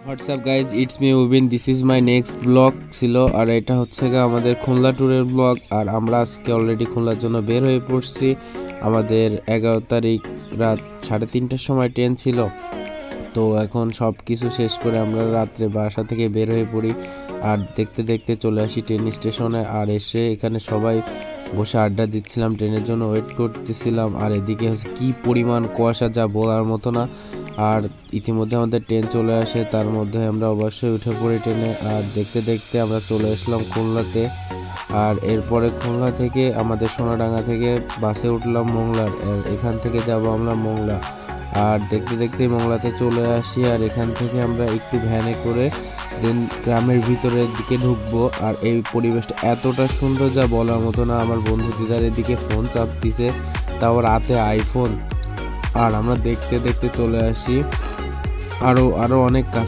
WhatsApp guys, it's me উবিন। This is my next blog ছিল, আর এটা হচ্ছে আমাদের খুলনা ট্যুরের ব্লগ। আর আমরা আজকে অলরেডি খুলনার জন্য বের হয়ে পড়ছি। আমাদের 11 তারিখ রাত 3:30টার সময় ট্রেন ছিল। তো এখন সব কিছু শেষ করে আমরা রাত্রে বাসা থেকে বের হয়ে পড়ি, আর দেখতে দেখতে চলে আসি ট্রেন স্টেশনে। আর এসে এখানে সবাই বসে আড্ডা দিচ্ছিলাম, ট্রেনের জন্য ওয়েট করতেছিলাম। আর এদিকে হচ্ছে কী পরিমাণ কুয়াশা, যা বলার মতো না। আর ইতিমধ্যে আমাদের ট্রেন চলে আসে, তার মধ্যে আমরা অবশ্যই উঠে পড়ি ট্রেনে। আর দেখতে দেখতে আমরা চলে আসলাম খুলনাতে। আর এরপরে খুলনা থেকে আমাদের সোনাডাঙ্গা থেকে বাসে উঠলাম মোংলার। এখান থেকে যাব আমরা মোংলা। আর দেখতে দেখতেই মোংলাতে চলে আসি। আর এখান থেকে আমরা একটু ভ্যানে করে দেন গ্রামের ভিতরের দিকে ঢুকবো। আর এই পরিবেশটা এতটা সুন্দর, যা বলার মতো না। আমার বন্ধু দিদার এদিকে ফোন চাপ দিছে, তাও রাতে আইফোন। আর আমরা দেখতে দেখতে চলে আসি আরো অনেক কাছে।